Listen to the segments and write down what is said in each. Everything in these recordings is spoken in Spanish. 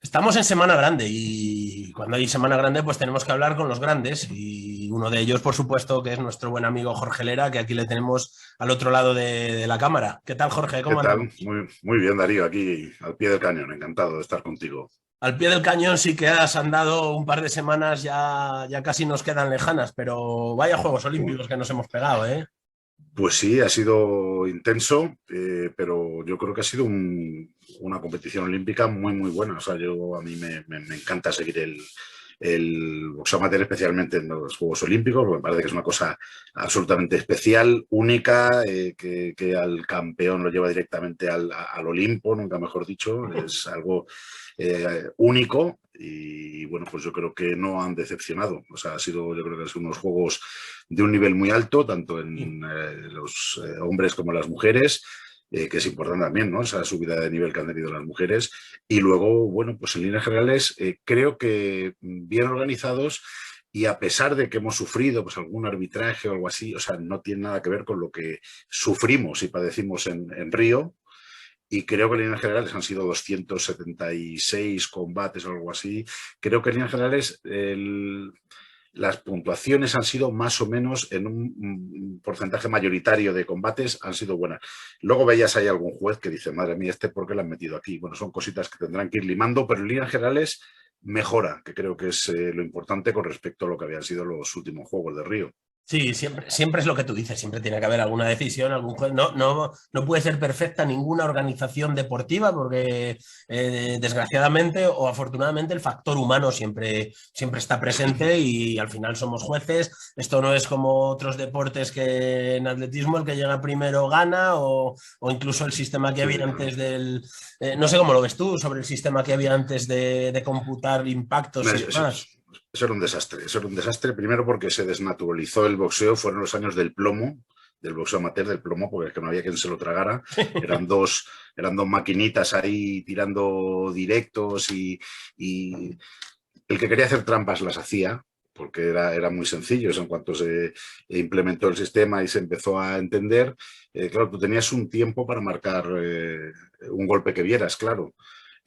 Estamos en Semana Grande y cuando hay Semana Grande pues tenemos que hablar con los grandes y uno de ellos por supuesto que es nuestro buen amigo Jorge Lera, que aquí le tenemos al otro lado de la cámara. ¿Qué tal, Jorge? ¿Qué ¿Cómo tal? andamos? Muy bien, Darío, aquí al pie del cañón, encantado de estar contigo. Al pie del cañón sí que has andado un par de semanas, ya casi nos quedan lejanas, pero vaya Juegos Olímpicos que nos hemos pegado, ¿eh? Pues sí, ha sido intenso, pero yo creo que ha sido una competición olímpica muy buena. O sea, a mí me encanta seguir el boxeo amateur, especialmente en los Juegos Olímpicos, porque me parece que es una cosa absolutamente especial, única, que al campeón lo lleva directamente al Olimpo, nunca mejor dicho. Es algo único. Y bueno, pues yo creo que no han decepcionado. O sea, yo creo que han sido unos juegos de un nivel muy alto, tanto en los hombres como en las mujeres, que es importante también, ¿no? Esa subida de nivel que han tenido las mujeres. Y luego, bueno, pues en líneas generales, creo que bien organizados. Y a pesar de que hemos sufrido pues, algún arbitraje o algo así, o sea, no tiene nada que ver con lo que sufrimos y padecimos en Río, y creo que en líneas generales han sido 276 combates o algo así. Creo que en líneas generales las puntuaciones han sido más o menos en un porcentaje mayoritario de combates han sido buenas. Luego veías ahí algún juez que dice, madre mía, ¿por qué lo han metido aquí? Bueno, son cositas que tendrán que ir limando, pero en líneas generales mejora, que creo que es lo importante con respecto a lo que habían sido los últimos Juegos de Río. Sí, siempre es lo que tú dices, siempre tiene que haber alguna decisión, algún juez. No puede ser perfecta ninguna organización deportiva porque desgraciadamente o afortunadamente el factor humano siempre está presente y al final somos jueces. Esto no es como otros deportes que en atletismo el que llega primero gana o incluso el sistema que Sí, había antes no sé cómo lo ves tú sobre el sistema que había antes de computar impactos y demás. eso era un desastre. Eso era un desastre, primero porque se desnaturalizó el boxeo, fueron los años del plomo, del boxeo amateur, del plomo, porque es que no había quien se lo tragara. Eran dos maquinitas ahí tirando directos y el que quería hacer trampas las hacía, porque era muy sencillo. Eso en cuanto se implementó el sistema y se empezó a entender, claro, tú tenías un tiempo para marcar un golpe que vieras, claro.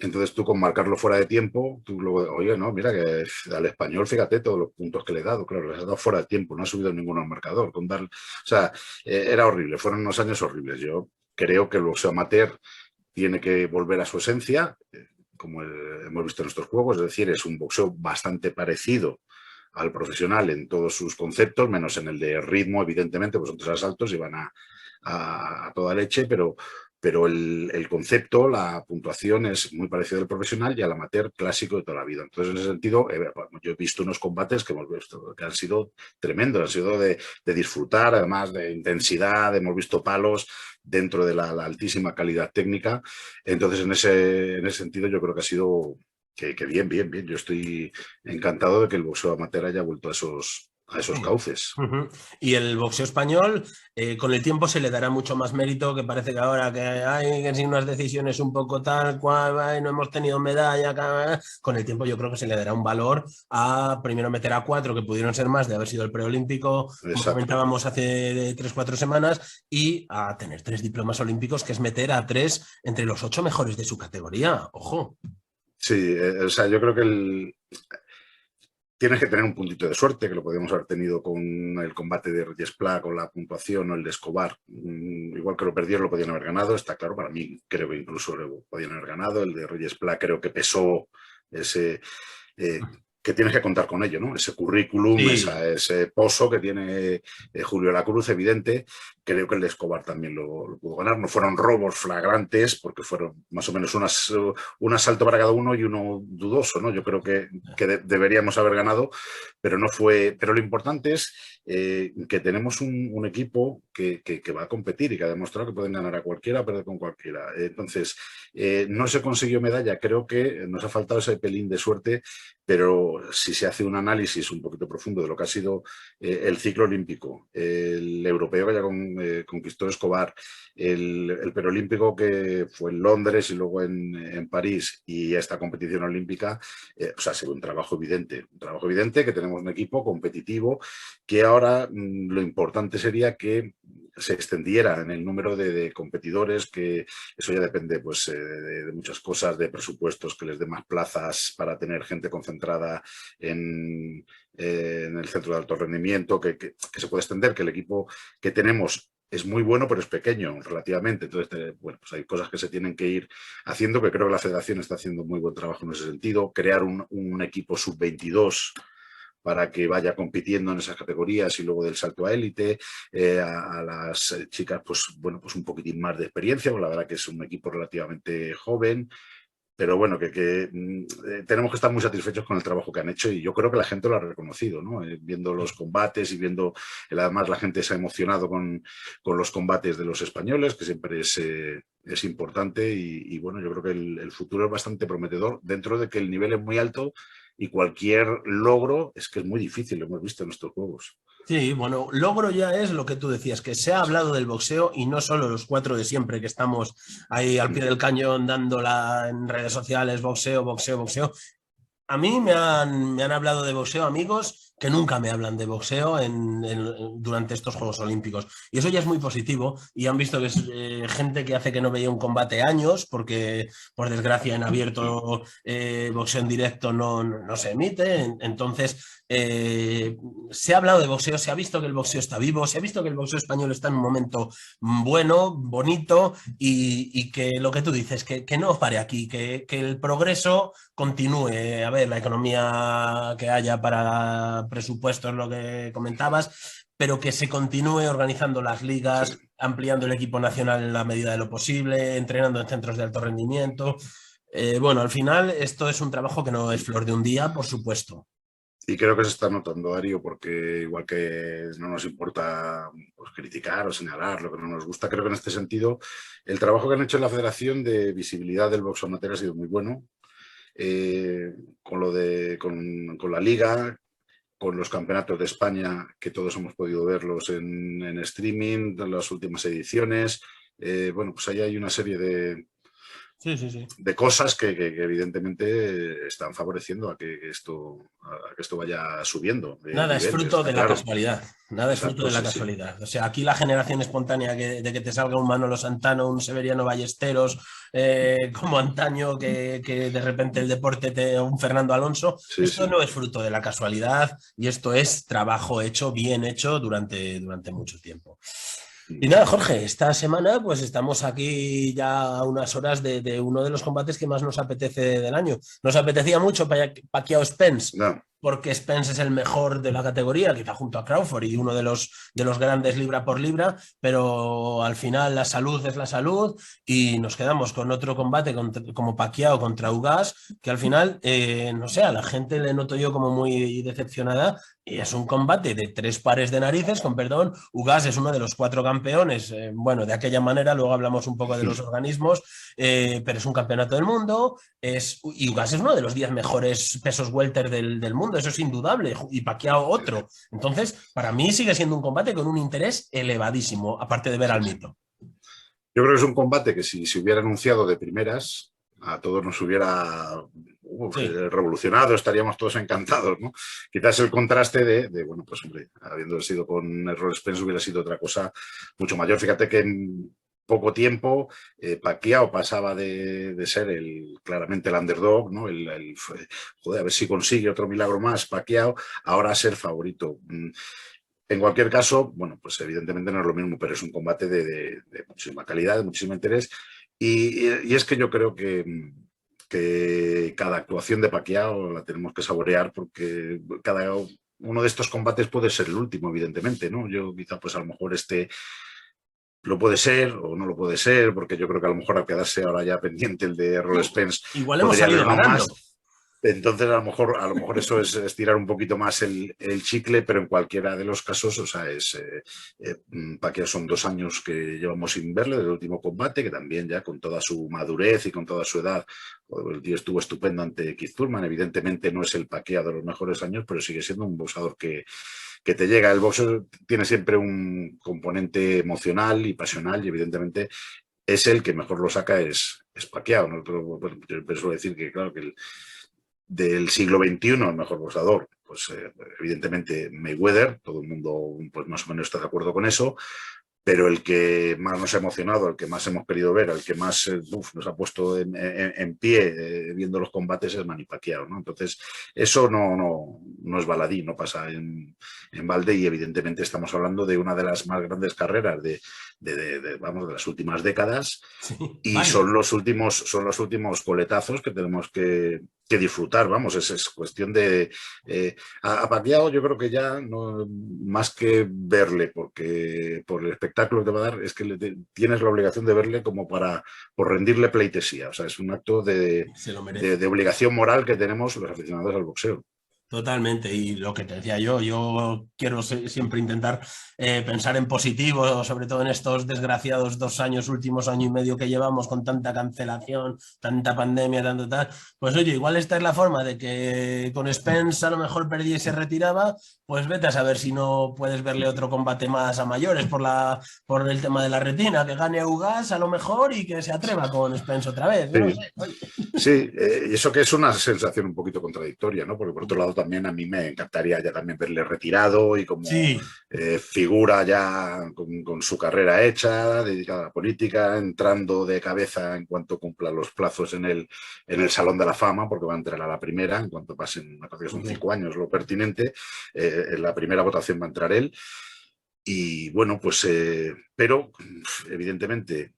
Entonces tú con marcarlo fuera de tiempo, tú luego, oye, no, mira que al español, fíjate todos los puntos que le he dado, claro, les he dado fuera de tiempo, no ha subido ninguno al marcador. O sea, era horrible, fueron unos años horribles. Yo creo que el boxeo amateur tiene que volver a su esencia, como hemos visto en estos juegos, es decir, es un boxeo bastante parecido al profesional en todos sus conceptos, menos en el de ritmo, evidentemente, pues son tres asaltos y van a toda leche, pero el concepto, la puntuación es muy parecido al profesional y al amateur clásico de toda la vida. Entonces, en ese sentido, yo he visto unos combates que hemos visto que han sido tremendos, han sido de disfrutar, además de intensidad, hemos visto palos dentro de la altísima calidad técnica. Entonces, en ese sentido, yo creo que ha sido que bien. Yo estoy encantado de que el boxeo amateur haya vuelto a esos Sí. cauces. Ujú. Y el boxeo español, con el tiempo se le dará mucho más mérito, que parece que ahora que hay que sin unas decisiones un poco tal cual, ay, no hemos tenido medalla, con el tiempo yo creo que se le dará un valor a primero meter a cuatro, que pudieron ser más de haber sido el preolímpico, como Exacto. comentábamos hace 3, 4 semanas, y a tener 3 diplomas olímpicos, que es meter a 3 entre los 8 mejores de su categoría. Ojo. Sí, o sea, yo creo que tienes que tener un puntito de suerte, que lo podríamos haber tenido con el combate de Reyes Pla, con la puntuación o el de Escobar. Igual que lo perdieron, lo podían haber ganado, está claro. Para mí, creo que incluso lo podían haber ganado. El de Reyes Pla creo que pesó ese, eh, que tienes que contar con ello, ¿no? Ese currículum, Sí. ese pozo que tiene Julio La Cruz, evidente. Creo que el de Escobar también lo pudo ganar. No fueron robos flagrantes, porque fueron más o menos un asalto para cada uno y uno dudoso, ¿no? Yo creo que deberíamos haber ganado, pero no fue. Pero lo importante es que tenemos un equipo que va a competir y que ha demostrado que pueden ganar a cualquiera, perder con cualquiera. Entonces, no se consiguió medalla, creo que nos ha faltado ese pelín de suerte, pero si se hace un análisis un poquito profundo de lo que ha sido el ciclo olímpico, el europeo que ya conquistó Escobar, el perolímpico que fue en Londres y luego en París, y esta competición olímpica, o sea, ha sido un trabajo evidente, que tenemos un equipo competitivo, que ahora lo importante sería que se extendiera en el número de competidores, que eso ya depende pues, de muchas cosas, de presupuestos, que les dé más plazas para tener gente concentrada en el centro de alto rendimiento, que se puede extender, que el equipo que tenemos es muy bueno, pero es pequeño relativamente. Entonces, bueno, pues hay cosas que se tienen que ir haciendo, que creo que la federación está haciendo muy buen trabajo en ese sentido. Crear un equipo sub-22 para que vaya compitiendo en esas categorías y luego del salto a élite, a las chicas, pues bueno, pues un poquitín más de experiencia, porque la verdad que es un equipo relativamente joven, pero bueno, tenemos que estar muy satisfechos con el trabajo que han hecho y yo creo que la gente lo ha reconocido, ¿no? Viendo los combates y viendo, además la gente se ha emocionado con los combates de los españoles, que siempre es importante y bueno, yo creo que el futuro es bastante prometedor, dentro de que el nivel es muy alto y cualquier logro es que es muy difícil, lo hemos visto en estos juegos. Sí, bueno, logro ya es lo que tú decías, que se ha hablado del boxeo y no solo los cuatro de siempre que estamos ahí al pie del cañón dándola en redes sociales, boxeo, boxeo, boxeo. A mí me han hablado de boxeo amigos que nunca me hablan de boxeo durante estos Juegos Olímpicos. Y eso ya es muy positivo. Y han visto que es gente que hace que no veía un combate años, porque por desgracia en abierto boxeo en directo no se emite. Entonces, se ha hablado de boxeo, se ha visto que el boxeo está vivo, se ha visto que el boxeo español está en un momento bueno, bonito y que lo que tú dices, que no pare aquí, que el progreso continúe. A ver, la economía que haya para presupuestos, lo que comentabas, pero que se continúe organizando las ligas, Sí. ampliando el equipo nacional en la medida de lo posible, entrenando en centros de alto rendimiento. Bueno, al final esto es un trabajo que no es flor de un día, por supuesto. Y creo que se está notando, Dario, porque igual que no nos importa pues, criticar o señalar lo que no nos gusta, creo que en este sentido el trabajo que han hecho en la Federación de visibilidad del boxeo amateur ha sido muy bueno. Con la Liga, con los campeonatos de España, que todos hemos podido verlos en streaming, en las últimas ediciones. Bueno, pues ahí hay una serie Sí, sí, sí. de cosas que evidentemente están favoreciendo a que esto vaya subiendo de Nada es nivel, fruto está de la claro. casualidad. Nada es fruto Exacto, de la sí, sí. casualidad. O sea, aquí la generación espontánea de que te salga un Manolo Santano, un Severiano Ballesteros, como antaño, que de repente el deporte un Fernando Alonso, Sí, esto sí. no es fruto de la casualidad y esto es trabajo hecho, bien hecho durante mucho tiempo. Y nada, Jorge, esta semana pues estamos aquí ya a unas horas de uno de los combates que más nos apetece del año. Nos apetecía mucho Pacquiao Spence, No, porque Spence es el mejor de la categoría, quizá junto a Crawford y uno de los grandes libra por libra, pero al final la salud es la salud y nos quedamos con otro combate como Pacquiao contra Ugas, que al final, no sé, a la gente le noto yo como muy decepcionada y es un combate de tres pares de narices, con perdón. Ugas es uno de los cuatro campeones, bueno, de aquella manera, luego hablamos un poco de los organismos, pero es un campeonato del mundo, y Ugas es uno de los 10 mejores pesos welter del mundo, eso es indudable, y Pacquiao otro. Entonces, para mí sigue siendo un combate con un interés elevadísimo, aparte de ver sí, al sí. mito. Yo creo que es un combate que si se hubiera anunciado de primeras, a todos nos hubiera Sí. revolucionado, estaríamos todos encantados, ¿no? Quizás el contraste bueno, pues hombre, habiendo sido con Errol Spence hubiera sido otra cosa mucho mayor. Fíjate que en poco tiempo Pacquiao pasaba de ser claramente el underdog, ¿no? Joder, a ver si consigue otro milagro más, Pacquiao, ahora a ser favorito. En cualquier caso, bueno, pues evidentemente no es lo mismo, pero es un combate de muchísima calidad, de muchísimo interés. Y es que yo creo que cada actuación de Pacquiao la tenemos que saborear porque cada uno de estos combates puede ser el último, evidentemente, ¿no? Yo quizá pues a lo mejor lo puede ser o no lo puede ser, porque yo creo que a lo mejor al quedarse ahora ya pendiente el de Errol Spence Igual hemos podría salido haberlo ganando. más. Entonces, a lo mejor eso es estirar un poquito más el chicle, pero en cualquiera de los casos, o sea, Pacquiao son 2 años que llevamos sin verle del último combate, que también ya con toda su madurez y con toda su edad, el tío estuvo estupendo ante Keith Thurman. Evidentemente no es el Pacquiao de los mejores años, pero sigue siendo un boxeador que te llega. El boxeo tiene siempre un componente emocional y pasional y evidentemente es el que mejor lo saca es Pacquiao, ¿no? Pero, bueno, yo suelo decir que claro que del siglo XXI, el mejor boxeador, pues evidentemente Mayweather, todo el mundo pues más o menos está de acuerdo con eso, pero el que más nos ha emocionado, el que más hemos querido ver, el que más nos ha puesto en pie viendo los combates es Manny Pacquiao, ¿no? Entonces, eso no es baladí, no pasa en balde, y evidentemente estamos hablando de una de las más grandes carreras vamos, de las últimas décadas, Sí, y vaya. son los últimos coletazos que tenemos que disfrutar, vamos, es cuestión de... a Pacquiao yo creo que ya, no, más que verle, porque por el espectáculo que te va a dar, es que tienes la obligación de verle como por rendirle pleitesía, o sea, es un acto Se lo merece. de obligación moral que tenemos los aficionados al boxeo. Totalmente, y lo que te decía yo quiero siempre intentar pensar en positivo, sobre todo en estos desgraciados 2 años, últimos año y medio que llevamos con tanta cancelación, tanta pandemia, tanto tal. Pues oye, igual esta es la forma de que con Spence a lo mejor perdía y se retiraba, pues vete a saber si no puedes verle otro combate más a mayores por el tema de la retina, que gane a Ugas a lo mejor y que se atreva con Spence otra vez, no Sí. sé. Oye. Sí, y eso que es una sensación un poquito contradictoria, ¿no? Porque por otro lado también a mí me encantaría ya también verle retirado y como Sí, figura ya con su carrera hecha, dedicada a la política, entrando de cabeza en cuanto cumpla los plazos en el Salón de la Fama, porque va a entrar a la primera, en cuanto pasen, me parece que son sí. 5 años lo pertinente, en la primera votación va a entrar él. Y bueno, pues, pero evidentemente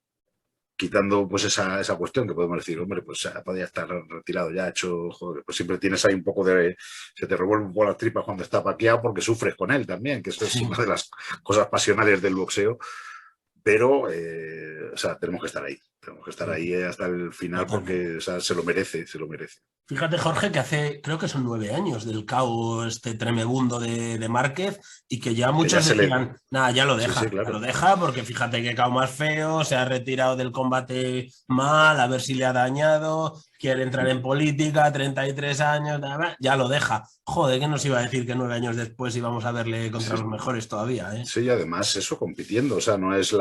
quitando pues esa cuestión que podemos decir, hombre, pues podría estar retirado ya, hecho, joder, pues siempre tienes ahí un poco se te revuelve un poco las tripas cuando está Pacquiao porque sufres con él también, que eso es una Sí. de las cosas pasionales del boxeo, pero, o sea, tenemos que estar ahí hasta el final Totalmente. porque, o sea, se lo merece, se lo merece. Fíjate, Jorge, que creo que son 9 años del KO este tremebundo de Márquez y que ya Que ya muchos se le... decían, nada, Sí, sí, ya lo claro. deja, porque fíjate que KO más feo, se ha retirado del combate mal, a ver si le ha dañado, quiere entrar en política, 33 años, nada, ya lo deja. Joder, ¿qué nos iba a decir que 9 años después íbamos a verle contra Sí, los mejores todavía, eh? sí, además eso compitiendo, o sea, no es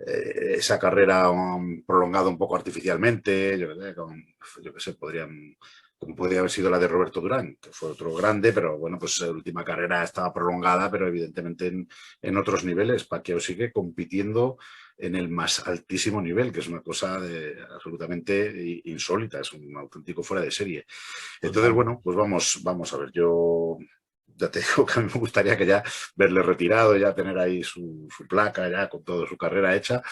esa carrera prolongada un poco artificialmente, yo qué sé, como podría haber sido la de Roberto Durán, que fue otro grande, pero bueno, pues la última carrera estaba prolongada, pero evidentemente en otros niveles. Pacquiao sigue compitiendo en el más altísimo nivel, que es una cosa absolutamente insólita, es un auténtico fuera de serie. Entonces, Total. bueno, pues vamos a ver, yo ya te digo que a mí me gustaría que ya verle retirado, ya tener ahí su placa, ya con toda su carrera hecha,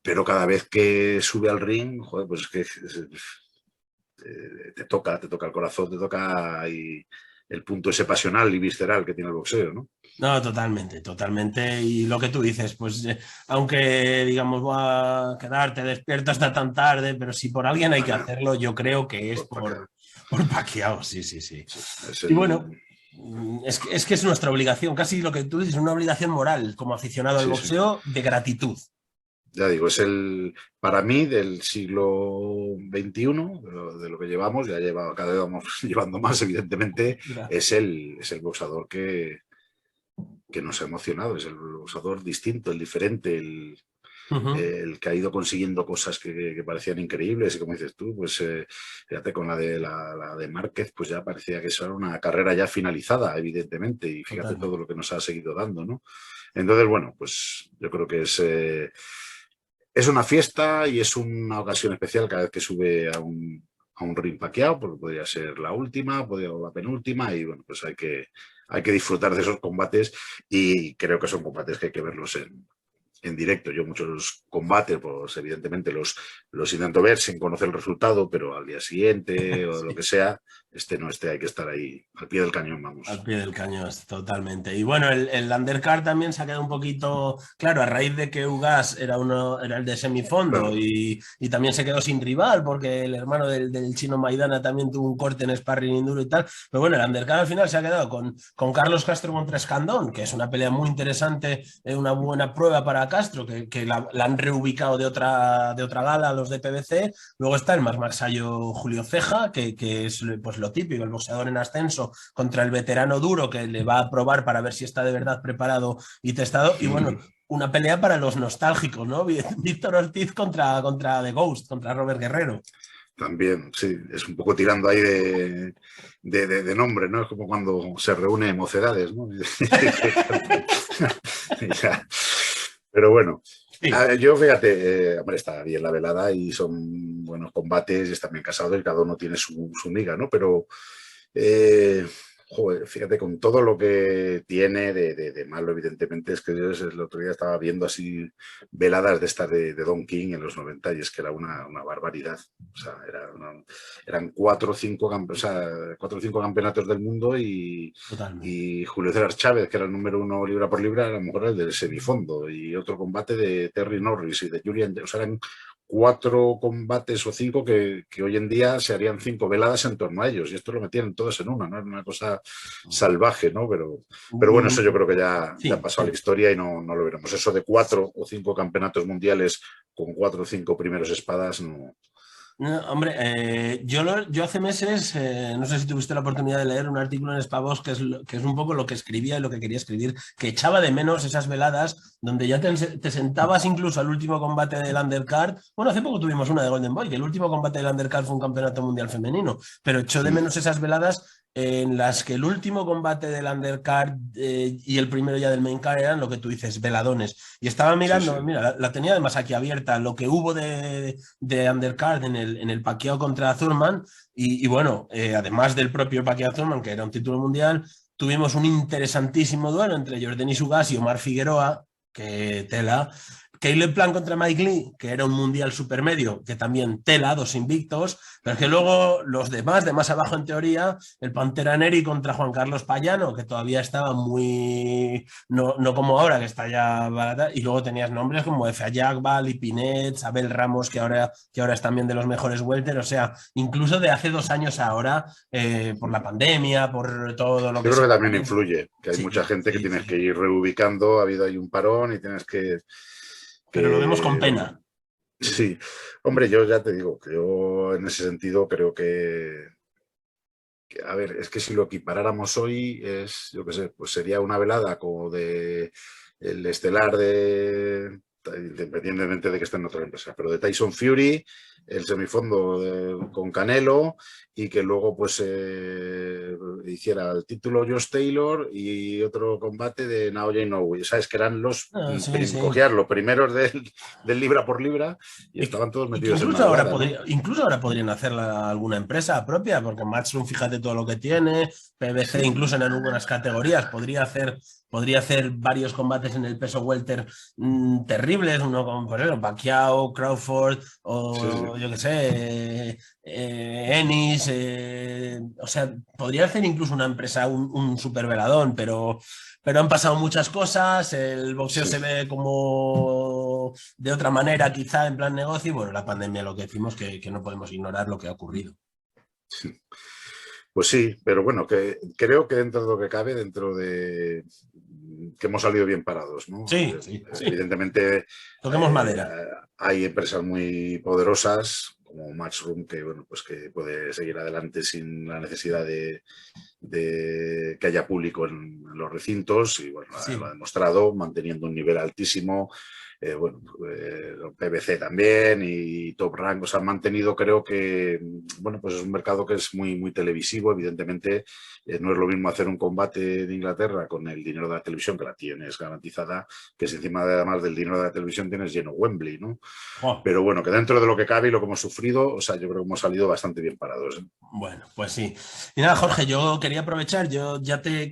pero cada vez que sube al ring, joder, pues es que te toca el corazón, te toca ahí el punto ese pasional y visceral que tiene el boxeo, ¿no? No, totalmente, totalmente. Y lo que tú dices, pues aunque digamos va a quedarte despierto hasta tan tarde, pero si por alguien hay que Bueno, hacerlo, yo creo que es pues para qué. por Pacquiao, sí, sí, sí. Sí, es Y el... bueno, es que es nuestra obligación, casi lo que tú dices, una obligación moral como aficionado al Sí, sí. boxeo de gratitud. Ya digo, para mí, del siglo XXI, de lo que llevamos, cada vez vamos llevando más, evidentemente, es el boxador que nos ha emocionado, es el boxador distinto, el diferente, Ujú. el que ha ido consiguiendo cosas que parecían increíbles, y como dices tú, pues fíjate con la de Márquez, pues ya parecía que eso era una carrera ya finalizada, evidentemente, y fíjate todo Totalmente. lo que nos ha seguido dando, ¿no? Entonces, bueno, pues yo creo que es una fiesta y es una ocasión especial cada vez que sube a un ring Pacquiao, porque podría ser la última, podría ser la penúltima, y bueno, pues hay que disfrutar de esos combates, y creo que son combates que hay que verlos en directo. Yo muchos combates, pues evidentemente los intento ver sin conocer el resultado, pero al día siguiente o lo que Sí. sea, no hay que estar ahí al pie del cañón, Al vamos. pie del cañón, totalmente. Y bueno, el undercard también se ha quedado un poquito, claro, a raíz de que Ugas era el de semifondo Claro. y también se quedó sin rival porque el hermano del chino Maidana también tuvo un corte en sparring induro y tal. Pero bueno, el undercard al final se ha quedado con Carlos Castro contra Escandón, que es una pelea muy interesante, una buena prueba para Castro, que la han reubicado de otra gala, los de PBC. Luego está el más Maxayo Julio Ceja, que es pues, lo típico, el boxeador en ascenso contra el veterano duro que le va a probar para ver si está de verdad preparado y testado. Y bueno, una pelea para los nostálgicos, ¿no? Víctor Ortiz contra The Ghost, contra Robert Guerrero. También, sí, es un poco tirando ahí de nombre, ¿no? Es como cuando se reúne Mocedades, ¿no? Pero Pero bueno, Sí. yo fíjate, hombre, está bien la velada y son buenos combates y están bien casados y cada uno tiene su liga, ¿no? Pero, eh, joder, fíjate, con todo lo que tiene de malo, evidentemente, es que yo el otro día estaba viendo así veladas de estas de Don King en los 90 y es que era una barbaridad. O sea, eran o sea, 4 o 5 campeonatos del mundo Totalmente. y Julio César Chávez, que era el número 1 libra por libra, a lo mejor el del semifondo, y otro combate de Terry Norris y de Julian, o sea, eran 4 combates o 5 que hoy en día se harían 5 veladas en torno a ellos, y esto lo metían todos en una, ¿no? Era una cosa salvaje, ¿no? Pero bueno, eso yo creo que ya Sí, pasó a la sí. historia y no lo veremos. Eso de 4 o 5 campeonatos mundiales con 4 o 5 primeros espadas, no. No, hombre, yo hace meses, no sé si tuviste la oportunidad de leer un artículo en Spavos que es un poco lo que escribía y lo que quería escribir, que echaba de menos esas veladas donde ya te sentabas incluso al último combate del undercard. Bueno, hace poco tuvimos una de Golden Boy, que el último combate del undercard fue un campeonato mundial femenino, pero echó de menos esas veladas en las que el último combate del undercard y el primero ya del main card eran lo que tú dices, veladones. Y estaba Sí, mirando, sí. mira, la tenía además aquí abierta, lo que hubo de undercard en el Pacquiao contra Thurman y bueno, además del propio Pacquiao Thurman, que era un título mundial, tuvimos un interesantísimo duelo entre Jordan Isugas y Omar Figueroa, que tela. Caleb Plant contra Mike Lee, que era un mundial supermedio, que también tela, 2 invictos, pero es que luego los demás, de más abajo en teoría, el Pantera Neri contra Juan Carlos Payano, que todavía estaba muy, no como ahora, que está ya barata, y luego tenías nombres como Efe Ayagba, Pinet, Abel Ramos, que ahora es también de los mejores welter, o sea, incluso de hace 2 años a ahora, por la pandemia, por todo lo Yo que creo se... que también influye, que hay mucha Sí, gente que sí, tienes que sí, ir reubicando, ha habido ahí un parón y tienes pero lo vemos con bueno, pena. sí, hombre, yo ya te digo, que yo en ese sentido creo a ver, es que si lo equiparáramos hoy, yo qué sé, pues sería una velada como de el estelar independientemente de que esté en otra empresa, pero de Tyson Fury, el semifondo con Canelo y que luego pues hiciera el título Josh Taylor y otro combate de Naoya Inoue, ¿sabes? Que eran Sí, sí. cogías los primeros del libra por libra y estaban todos Y que metidos en una velada, ¿no? incluso ahora podrían hacerla alguna empresa propia, porque Matchroom, fíjate todo lo que tiene, PBC, Sí. incluso en algunas categorías, podría hacer varios combates en el peso welter terribles, uno con, por ejemplo, Pacquiao, Crawford, Sí, sí. o yo qué sé, Ennis, o sea, podría hacer incluso una empresa, un super veladón, pero han pasado muchas cosas, el boxeo Sí. se ve como de otra manera, quizá en plan negocio, y bueno, la pandemia lo que decimos que no podemos ignorar lo que ha ocurrido. Sí. Pues sí, pero bueno, que creo que dentro de lo que cabe, dentro de que hemos salido bien parados, ¿no? Sí, sí, sí. Evidentemente Toquemos eh, madera. hay empresas muy poderosas como Matchroom que bueno, pues que puede seguir adelante sin la necesidad de que haya público en los recintos y bueno, lo ha Sí. demostrado manteniendo un nivel altísimo. Bueno, PBC también y Top Rank, o sea, han mantenido, creo que, bueno, pues es un mercado que es muy, muy televisivo, evidentemente no es lo mismo hacer un combate en Inglaterra con el dinero de la televisión, que la tienes garantizada, que si encima además del dinero de la televisión tienes lleno Wembley, ¿no? Oh. Pero bueno, que dentro de lo que cabe y lo que hemos sufrido, o sea, yo creo que hemos salido bastante bien parados, ¿eh? Bueno, pues sí. Y nada, Jorge, yo quería aprovechar, yo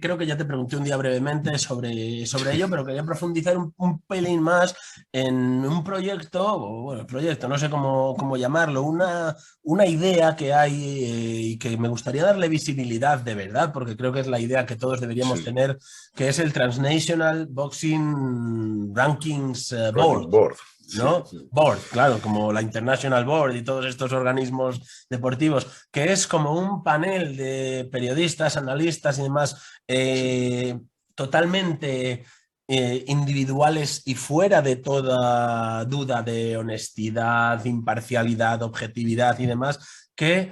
creo que ya te pregunté un día brevemente sobre ello, pero quería profundizar un pelín más en un proyecto, o bueno, proyecto, no sé cómo llamarlo, una idea que hay y que me gustaría darle visibilidad de verdad, porque creo que es la idea que todos deberíamos Sí. tener, que es el Transnational Boxing Rankings Board. Ranking Board, sí. ¿No? Board, claro, como la International Board y todos estos organismos deportivos, que es como un panel de periodistas, analistas y demás Sí. totalmente individuales y fuera de toda duda de honestidad, imparcialidad, objetividad y demás, que,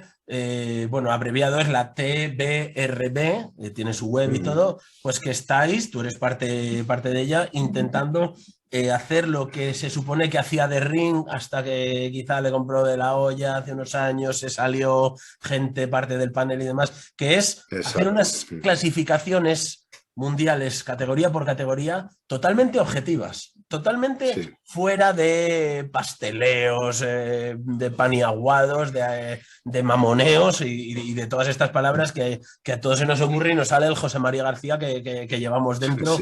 bueno, abreviado es la TBRB, tiene su web y Mm. todo, pues que estáis, tú eres parte de ella, intentando hacer lo que se supone que hacía de Ring hasta que quizá le compró de la olla hace unos años, se salió gente, parte del panel y demás, que es hacer Exacto. unas clasificaciones mundiales, categoría por categoría, totalmente objetivas, totalmente fuera de pasteleos, de paniaguados, de mamoneos y de todas estas palabras que a todos se nos ocurre y nos sale el José María García que llevamos dentro.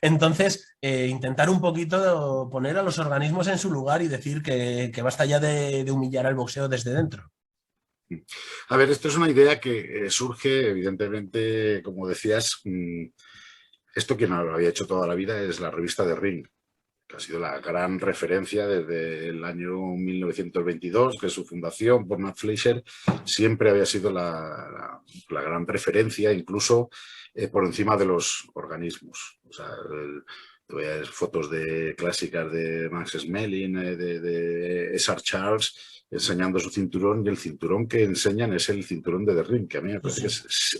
Entonces, intentar un poquito poner a los organismos en su lugar y decir que basta ya de humillar al boxeo desde dentro. A ver, esto es una idea que surge, evidentemente, como decías, esto quien lo había hecho toda la vida es la revista The Ring, que ha sido la gran referencia desde el año 1922, que su fundación por Matt Fleischer siempre había sido la gran referencia, incluso por encima de los organismos. O sea, fotos clásicas de Max Schmeling, de Essar Charles, enseñando su cinturón, y el cinturón que enseñan es el cinturón de The Ring, que a mí me parece que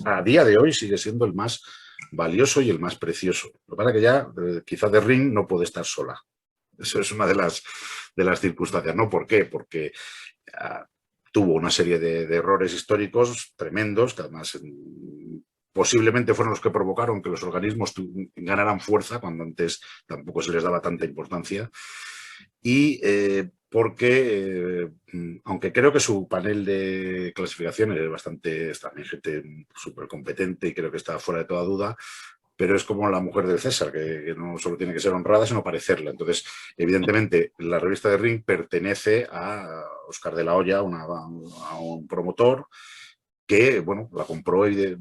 a día de hoy sigue siendo el más valioso y el más precioso. Lo que pasa es que ya quizá The Ring no puede estar sola. Eso es una de las circunstancias, ¿no? ¿Por qué? Porque tuvo una serie de errores históricos tremendos, que además posiblemente fueron los que provocaron que los organismos ganaran fuerza, cuando antes tampoco se les daba tanta importancia. Y porque, aunque creo que su panel de clasificaciones es bastante, es también gente súper competente y creo que está fuera de toda duda, pero es como la mujer del César, que no solo tiene que ser honrada, sino parecerla. Entonces, evidentemente, la revista de Ring pertenece a Óscar de la Hoya, a un promotor que, bueno, la compró y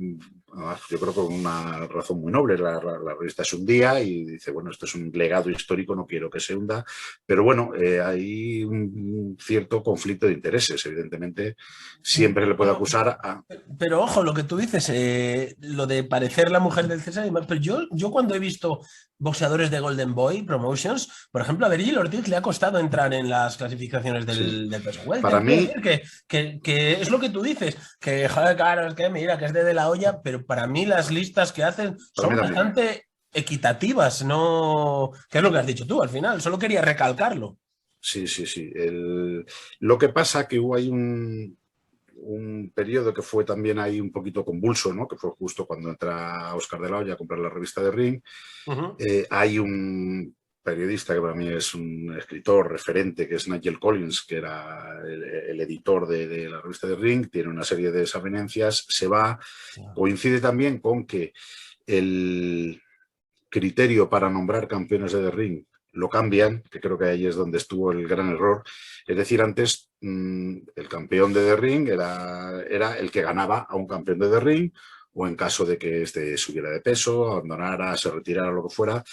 yo creo que por una razón muy noble. La revista se hundía y dice, bueno, esto es un legado histórico, no quiero que se hunda. Pero bueno, hay un cierto conflicto de intereses, evidentemente. Siempre le puede acusar a... Pero ojo, lo que tú dices, lo de parecer la mujer del César, pero yo cuando he visto boxeadores de Golden Boy Promotions, por ejemplo, a Vergil Ortiz le ha costado entrar en las clasificaciones del peso welter. Para mí... Que es lo que tú dices, que joder, claro, es que mira, que es de la olla, pero para mí las listas que hacen son bastante equitativas, ¿no? ¿Qué es lo que has dicho tú al final? Solo quería recalcarlo. Sí. Lo que pasa que hubo ahí un periodo que fue también ahí un poquito convulso, ¿no? Que fue justo cuando entra Óscar de la Hoya a comprar la revista de Ring. Hay un periodista que para mí es un escritor referente, que es Nigel Collins, que era el editor de la revista de Ring, tiene una serie de desavenencias, se va. Coincide también con que el criterio para nombrar campeones de The Ring lo cambian, que creo que ahí es donde estuvo el gran error. Es decir, antes el campeón de The Ring era el que ganaba a un campeón de The Ring, o en caso de que este subiera de peso, abandonara, se retirara, lo que fuera,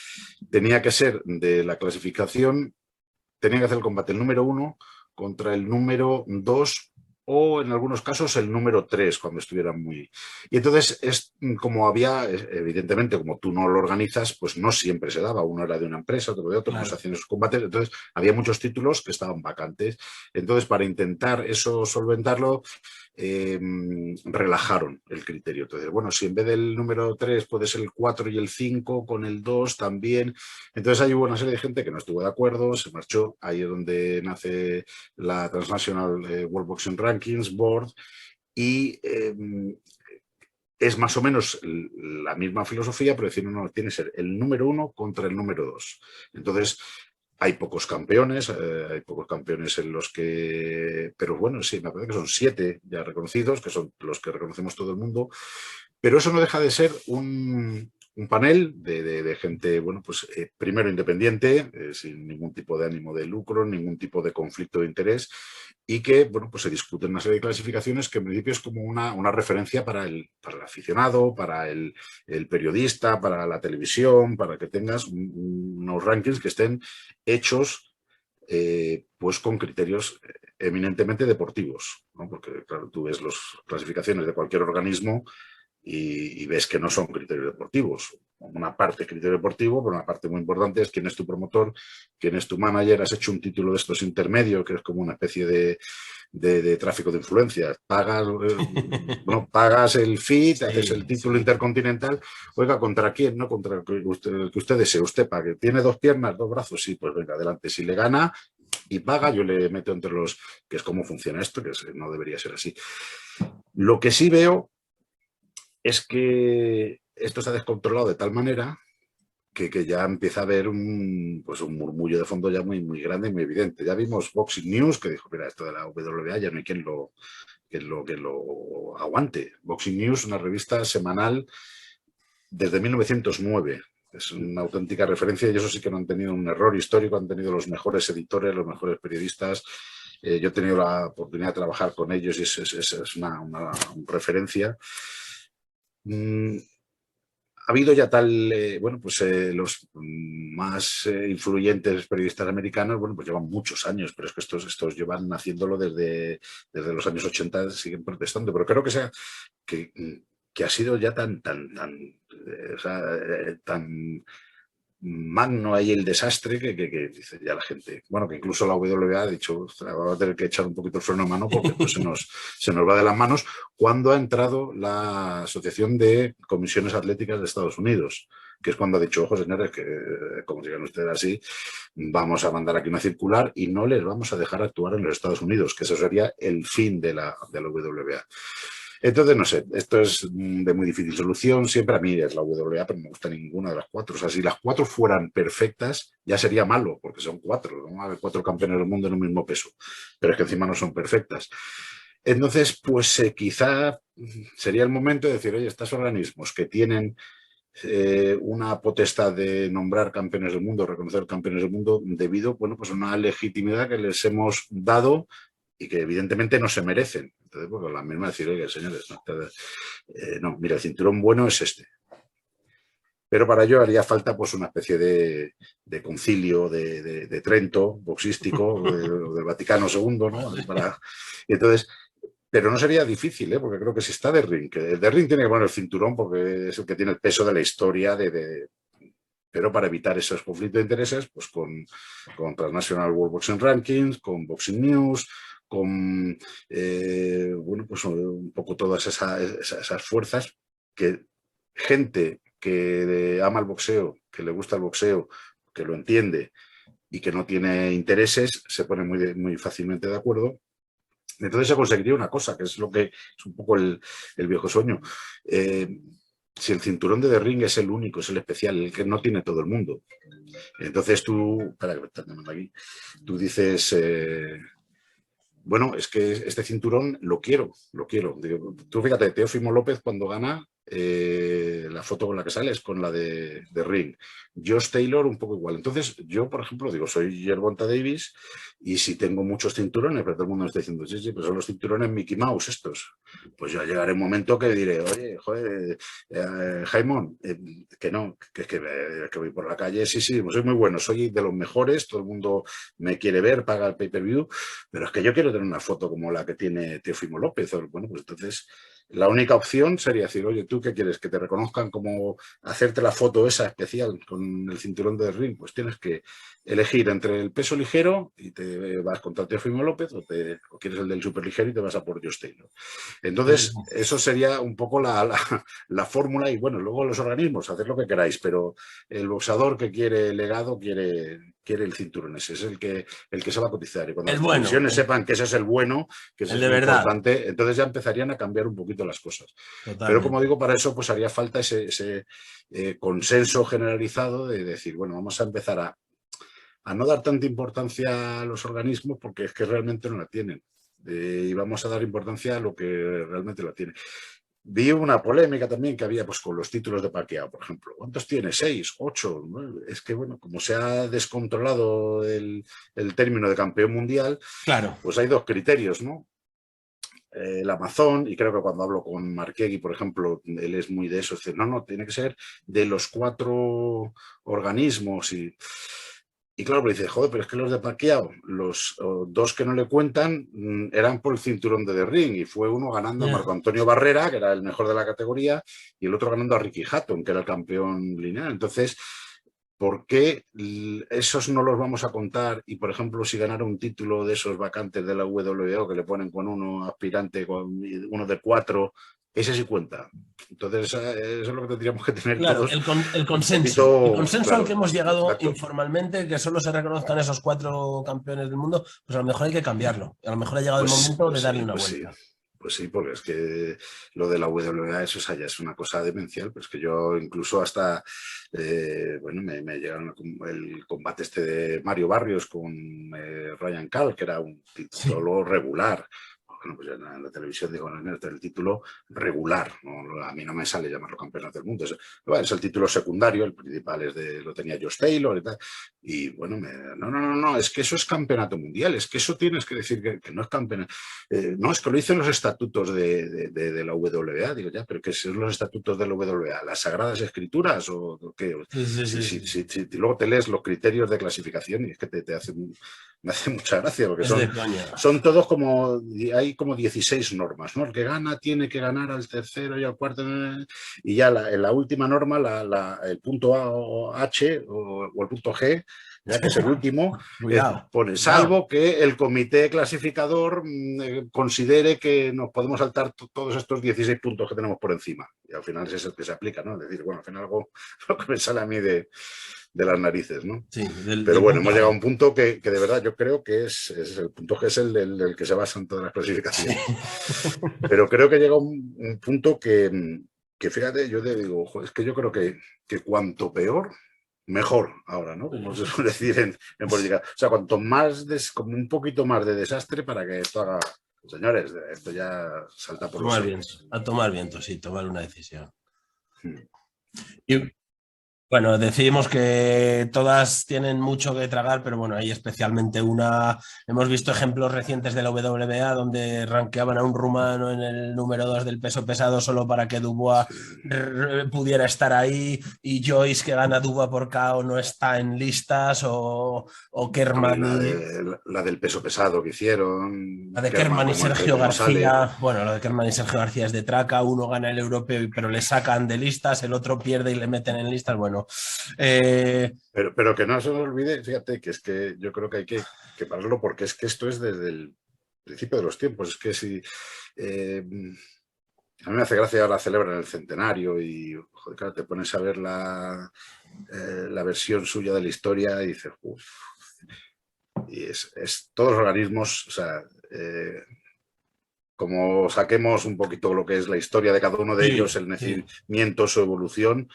tenía que ser de la clasificación, tenía que hacer el combate el número 1 contra el número 2 o en algunos casos el número 3 cuando estuvieran muy... Y entonces es como había, evidentemente como tú no lo organizas, pues no siempre se daba, uno era de una empresa, otro de otro, claro. Pues hacían esos combates, entonces había muchos títulos que estaban vacantes. Entonces para intentar eso solventarlo, relajaron el criterio. Entonces, bueno, si en vez del número 3 puede ser el 4 y el 5, con el 2 también. Entonces ahí hubo una serie de gente que no estuvo de acuerdo, se marchó. Ahí es donde nace la Transnational World Boxing Rankings Board y es más o menos la misma filosofía, pero decir, no, tiene que ser el número 1 contra el número 2. Entonces, hay pocos campeones en los que... Pero bueno, sí, me parece que son 7 ya reconocidos, que son los que reconocemos todo el mundo. Pero eso no deja de ser un panel de gente, bueno, pues primero independiente, sin ningún tipo de ánimo de lucro, ningún tipo de conflicto de interés, y que, bueno, pues se discuten una serie de clasificaciones que en principio es como una referencia para el aficionado, para el periodista, para la televisión, para que tengas unos rankings que estén hechos pues con criterios eminentemente deportivos, ¿no? Porque, claro, tú ves las clasificaciones de cualquier organismo y ves que no son criterios deportivos. Una parte es criterio deportivo, pero una parte muy importante es quién es tu promotor, quién es tu manager. Has hecho un título de estos intermedios, que es como una especie de tráfico de influencias. Pagas el fee, te haces el título intercontinental. Oiga, ¿contra quién? No, contra el que usted desee. Usted pague. ¿Tiene 2 piernas, 2 brazos? Sí, pues venga, adelante. Si le gana y paga, yo le meto entre los... que es cómo funciona esto, que no debería ser así. Lo que sí veo es que esto se ha descontrolado de tal manera que ya empieza a haber pues un murmullo de fondo ya muy grande y muy evidente. Ya vimos Boxing News, que dijo, mira, esto de la WBA ya no hay quien lo aguante. Boxing News, una revista semanal desde 1909. Es una auténtica referencia y eso sí que no han tenido un error histórico, han tenido los mejores editores, los mejores periodistas. Yo he tenido la oportunidad de trabajar con ellos y es una referencia. Ha habido ya los más influyentes periodistas americanos, bueno, pues llevan muchos años, pero es que estos llevan haciéndolo desde los años 80, siguen protestando, pero creo que ha sido ya tan magno ahí el desastre que dice ya la gente. Bueno, que incluso la WBA ha dicho, va a tener que echar un poquito el freno a mano porque pues se nos va de las manos cuando ha entrado la Asociación de Comisiones Atléticas de Estados Unidos, que es cuando ha dicho, ojo señores, que como sigan ustedes así, vamos a mandar aquí una circular y no les vamos a dejar actuar en los Estados Unidos, que eso sería el fin de la WBA. Entonces, no sé, esto es de muy difícil solución. Siempre a mí es la WBA, pero no me gusta ninguna de las cuatro. O sea, si las cuatro fueran perfectas, ya sería malo, porque son cuatro. No va a haber cuatro campeones del mundo en un mismo peso. Pero es que encima no son perfectas. Entonces, pues quizá sería el momento de decir, oye, estos organismos que tienen una potestad de nombrar campeones del mundo, reconocer campeones del mundo, debido, bueno, pues a una legitimidad que les hemos dado y que evidentemente no se merecen. Entonces, pues la misma decir, oye, señores, no, mira, el cinturón bueno es este. Pero para ello haría falta pues una especie de concilio de Trento, boxístico, del Vaticano II, ¿no? Entonces, pero no sería difícil, ¿eh? Porque creo que si está The Ring, que el The Ring tiene que poner el cinturón porque es el que tiene el peso de la historia pero para evitar esos conflictos de intereses, pues con Transnational World Boxing Rankings, con Boxing News, con pues un poco todas esas fuerzas que gente que ama el boxeo, que le gusta el boxeo, que lo entiende y que no tiene intereses, se pone muy fácilmente de acuerdo. Entonces se conseguiría una cosa, que es lo que es un poco el viejo sueño. Si el cinturón de The Ring es el único, es el especial, el que no tiene todo el mundo. Entonces tú dices, bueno, es que este cinturón lo quiero. Digo, tú fíjate, Teófimo López cuando gana, la foto con la que sale es con la de Ring. Josh Taylor un poco igual. Entonces yo, por ejemplo, digo, soy Gervonta Davis y si tengo muchos cinturones, pero todo el mundo me está diciendo, sí, pues son los cinturones Mickey Mouse estos. Pues ya llegará un momento que diré, oye, joder, Jaimón, que no, que voy por la calle, sí, pues soy muy bueno, soy de los mejores, todo el mundo me quiere ver, paga el pay-per-view, pero es que yo quiero tener una foto como la que tiene Teófimo López. Bueno, pues entonces la única opción sería decir, oye, ¿tú qué quieres? ¿Que te reconozcan como hacerte la foto esa especial con el cinturón de Ring? Pues tienes que elegir entre el peso ligero y te vas contra Teófimo López o quieres el del superligero y te vas a por Josh Taylor. Entonces, eso sería un poco la fórmula y bueno, luego los organismos, haced lo que queráis, pero el boxeador que quiere legado quiere el cinturón ese, es el que se va a cotizar. Y cuando las televisiones sepan que ese es el bueno, que ese es el importante, entonces ya empezarían a cambiar un poquito las cosas. Totalmente. Pero como digo, para eso pues haría falta ese consenso generalizado de decir, bueno, vamos a empezar a no dar tanta importancia a los organismos porque es que realmente no la tienen. Y vamos a dar importancia a lo que realmente la tiene. Vi una polémica también que había pues, con los títulos de Pacquiao, por ejemplo. ¿Cuántos tiene? 6, 8. ¿no? Es que, bueno, como se ha descontrolado el término de campeón mundial, claro, pues hay dos criterios, ¿no? El Amazon, y creo que cuando hablo con Marquegui, por ejemplo, él es muy de eso, es decir, no, tiene que ser de los 4 organismos y claro, pero dice, joder, pero es que los de Pacquiao, los 2 que no le cuentan, eran por el cinturón de The Ring, y fue uno ganando a Marco Antonio Barrera, que era el mejor de la categoría, y el otro ganando a Ricky Hatton, que era el campeón lineal. Entonces, ¿por qué esos no los vamos a contar? Y, por ejemplo, si ganara un título de esos vacantes de la WBO, que le ponen con uno aspirante, con uno de 4, ese sí cuenta. Entonces, eso es lo que tendríamos que tener todos. El consenso. El consenso al que hemos llegado informalmente, que solo se reconozcan esos 4 campeones del mundo, pues a lo mejor hay que cambiarlo. A lo mejor ha llegado el momento de darle una vuelta. Sí. Pues sí, porque es que lo de la WA, eso ya es una cosa demencial, pues que yo incluso hasta, bueno, me llegaron el combate este de Mario Barrios con Ryan Cal, que era un título regular. Bueno, pues en la televisión digo, no, el título regular, ¿no? A mí no me sale llamarlo campeonato del mundo, es el título secundario, el principal lo tenía Josh Taylor y tal, y bueno, no, es que eso es campeonato mundial, es que eso tienes que decir que no es campeonato, no, es que lo dicen los estatutos de la WA, digo ya, pero ¿qué son los estatutos de la WA? ¿Las Sagradas Escrituras o qué? Si luego te lees los criterios de clasificación y es que me hace mucha gracia, porque son todos como, hay como 16 normas, ¿no? El que gana tiene que ganar al tercero y al cuarto, y ya en la última norma, el punto H o el punto G, ya que es el último, pone salvo que el comité clasificador considere que nos podemos saltar todos estos 16 puntos que tenemos por encima. Y al final ese es el que se aplica, ¿no? Es decir, bueno, al final algo lo que me sale a mí de las narices, ¿no? Sí, pero bueno, hemos llegado a un punto que de verdad yo creo que es el punto que es el que se basa en todas las clasificaciones. Sí. Pero creo que llega un punto que fíjate, yo te digo, es que yo creo que cuanto peor, mejor ahora, ¿no? Como se suele decir en política. O sea, cuanto más, como un poquito más de desastre para que esto haga... Señores, esto ya salta por los cielos. A tomar viento, sí, tomar una decisión. Y bueno, decimos que todas tienen mucho que tragar, pero bueno, hay especialmente una... Hemos visto ejemplos recientes de la WBA donde rankeaban a un rumano en el número 2 del peso pesado solo para que Dubois pudiera estar ahí, y Joyce, que gana Dubois por KO, no está en listas, o Kerman... La del peso pesado que hicieron... La de Kerman y Sergio García... Bueno, lo de Kerman y Sergio García es de traca, uno gana el europeo pero le sacan de listas, el otro pierde y le meten en listas, bueno... Pero que no se nos olvide, fíjate, que es que yo creo que hay que pararlo, porque es que esto es desde el principio de los tiempos. Es que si a mí me hace gracia, ahora celebran el centenario y joder, claro, te pones a ver la versión suya de la historia y dices, uff, y es todos los organismos, o sea, como saquemos un poquito lo que es la historia de cada uno de ellos, el nacimiento, su evolución,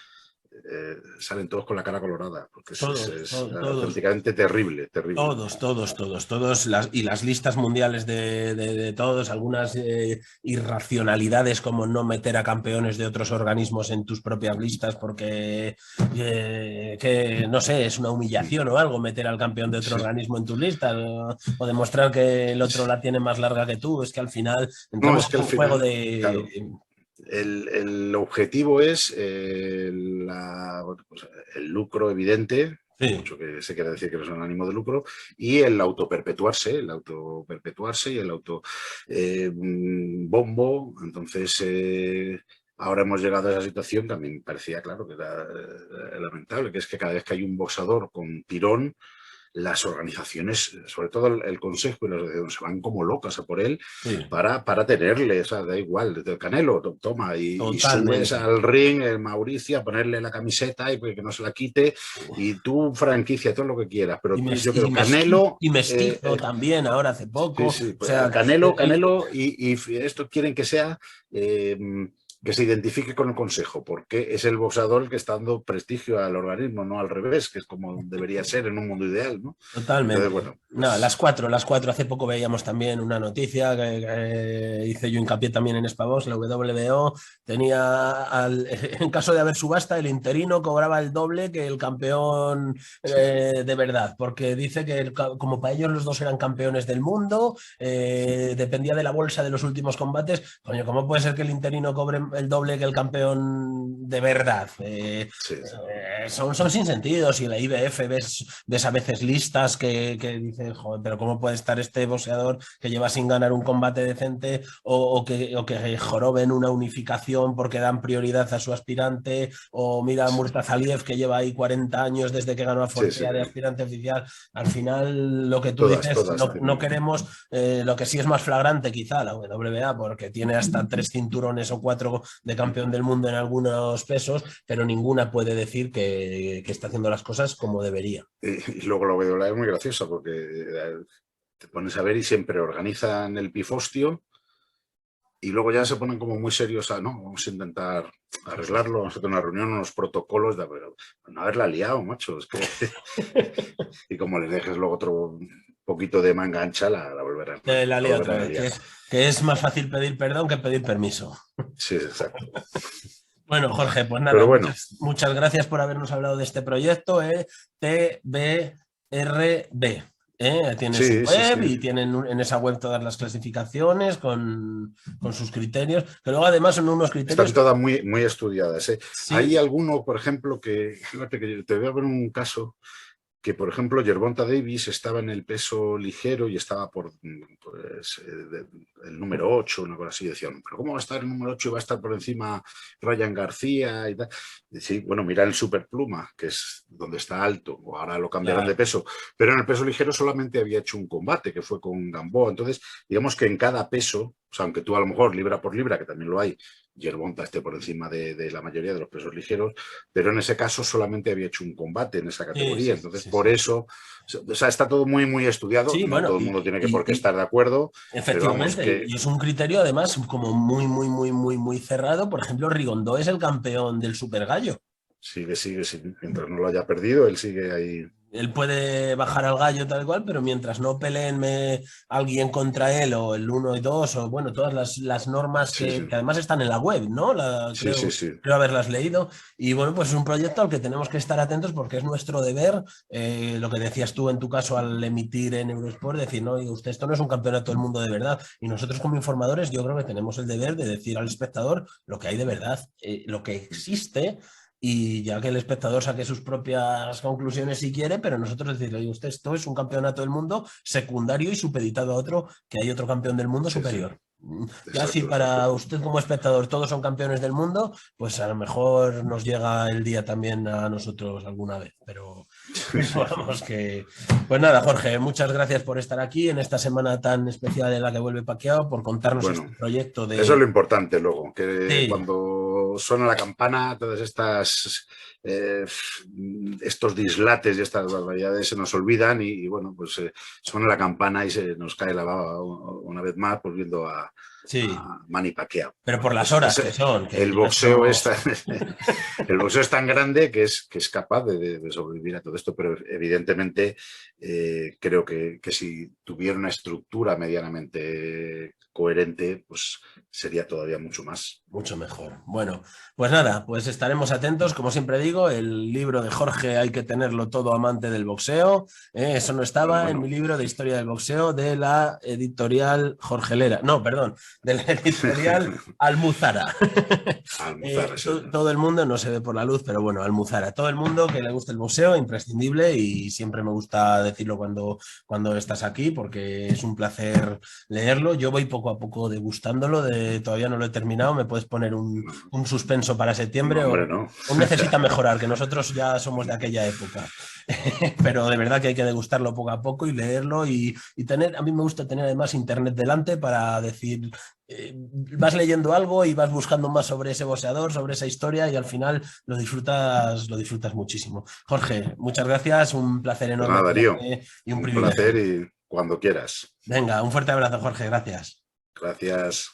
salen todos con la cara colorada, porque es auténticamente terrible. Todos, y las listas mundiales de todos, algunas irracionalidades como no meter a campeones de otros organismos en tus propias listas porque, que no sé, es una humillación o algo meter al campeón de otro organismo en tus listas, o demostrar que el otro la tiene más larga que tú. Es que al final entramos en un juego de... Claro. El objetivo es el lucro evidente, mucho que se quiere decir que no es un ánimo de lucro, y el autoperpetuarse y el bombo. Entonces, ahora hemos llegado a esa situación que a mí me parecía claro que era lamentable, que es que cada vez que hay un boxador con tirón, las organizaciones, sobre todo el Consejo y los de se van como locas a por él para tenerle, o sea, da igual, desde el Canelo, toma, y subes al ring, el Mauricio, a ponerle la camiseta y que no se la quite, y tú franquicia todo lo que quieras, pero yo creo Canelo... Y Mestizo también, ahora hace poco. Sí, o sea, Canelo y esto quieren que sea... que se identifique con el Consejo, porque es el boxador el que está dando prestigio al organismo, no al revés, que es como debería ser en un mundo ideal, ¿no? Totalmente. Entonces, bueno, pues... No, las cuatro. Hace poco veíamos también una noticia que hice yo hincapié también en Spavox, la WBO tenía, en caso de haber subasta, el interino cobraba el doble que el campeón de verdad, porque dice que como para ellos los dos eran campeones del mundo, dependía de la bolsa de los últimos combates. Coño, ¿cómo puede ser que el interino cobre el doble que el campeón de verdad? Son sin sentidos, y la IBF ves a veces listas que dicen, joder, pero ¿cómo puede estar este boxeador que lleva sin ganar un combate decente, o que joroben una unificación porque dan prioridad a su aspirante, o mira a Murtazaliev, que lleva ahí 40 años desde que ganó a Fortea de aspirante oficial? Al final, lo que tú dices, no queremos, lo que sí es más flagrante quizá la WBA, porque tiene hasta 3 cinturones o 4 de campeón del mundo en algunos pesos, pero ninguna puede decir que está haciendo las cosas como debería. Y luego la WBA es muy graciosa, porque te pones a ver y siempre organizan el pifostio y luego ya se ponen como muy serios a, no, vamos a intentar arreglarlo, vamos a tener una reunión, unos protocolos, pero no haberla liado, macho, es que... y como les dejes luego otro poquito de manga ancha, la volverán, La lía otra vez, que es más fácil pedir perdón que pedir permiso. Sí, exacto. Bueno, Jorge, pues nada, pero bueno. muchas gracias por habernos hablado de este proyecto, TBRB. Tiene su web y tienen en esa web todas las clasificaciones con sus criterios, que luego además son unos criterios... Están todas muy, muy estudiadas. Sí. Hay alguno, por ejemplo, que, fíjate que te voy a ver un caso, que por ejemplo Gervonta Davis estaba en el peso ligero y estaba por pues, el número 8, una cosa así, decían, pero ¿cómo va a estar el número 8 y va a estar por encima Ryan García y tal? Y sí, bueno, mira el superpluma, que es donde está alto, o ahora lo cambiaron de peso, pero en el peso ligero solamente había hecho un combate, que fue con Gamboa. Entonces, digamos que en cada peso, o sea, aunque tú a lo mejor libra por libra, que también lo hay, Gervonta esté por encima de la mayoría de los pesos ligeros, pero en ese caso solamente había hecho un combate en esa categoría. Entonces, por eso, o sea, está todo muy, muy estudiado. Sí, no bueno, todo el mundo tiene por qué estar de acuerdo. Efectivamente, pero vamos, y es un criterio además como muy, muy, muy, muy, muy cerrado. Por ejemplo, Rigondó es el campeón del Super Gallo. Sigue, mientras no lo haya perdido, él sigue ahí. Él puede bajar al gallo tal cual, pero mientras no peleen alguien contra él o el 1 y 2 o bueno, todas las normas que además están en la web, ¿no? Creo haberlas leído. Y bueno, pues es un proyecto al que tenemos que estar atentos porque es nuestro deber, lo que decías tú en tu caso al emitir en Eurosport, decir, no, usted esto no es un campeonato del mundo de verdad. Y nosotros como informadores yo creo que tenemos el deber de decir al espectador lo que hay de verdad, lo que existe. Y ya que el espectador saque sus propias conclusiones si quiere, pero nosotros decirle, oye, usted, esto es un campeonato del mundo secundario y supeditado a otro, que hay otro campeón del mundo superior. Ya si para usted como espectador todos son campeones del mundo, pues a lo mejor nos llega el día también a nosotros alguna vez, pero vamos que... Pues nada, Jorge, muchas gracias por estar aquí en esta semana tan especial en la que vuelve Pacquiao, por contarnos este proyecto de... Eso es lo importante luego, que cuando suena la campana, todas estas... estos dislates y estas barbaridades se nos olvidan y bueno, pues suena la campana y se nos cae la baba una vez más volviendo a Manny Pacquiao. Pero por las horas que son. El boxeo es tan grande que es capaz de sobrevivir a todo esto, pero evidentemente creo que si tuviera una estructura medianamente coherente, pues sería todavía mucho más. Mucho mejor. Bueno, pues nada, pues estaremos atentos. Como siempre digo, el libro de Jorge hay que tenerlo todo amante del boxeo. Eso no estaba en mi libro de historia del boxeo de la editorial Jorgelera. No, perdón, de la editorial Almuzara. Todo el mundo, no se ve por la luz, pero bueno, Almuzara. Todo el mundo que le guste el boxeo, imprescindible, y siempre me gusta decirlo cuando estás aquí porque es un placer leerlo. Yo voy poco a poco degustándolo, todavía no lo he terminado, me puedes poner un suspenso para septiembre o necesita mejorar, que nosotros ya somos de aquella época. Pero de verdad que hay que degustarlo poco a poco y leerlo y tener, a mí me gusta tener además internet delante para decir, vas leyendo algo y vas buscando más sobre ese boxeador, sobre esa historia y al final lo disfrutas muchísimo. Jorge, muchas gracias, un placer enorme. Nada, Darío, y un privilegio. Placer y cuando quieras. Venga, un fuerte abrazo, Jorge, gracias. Gracias.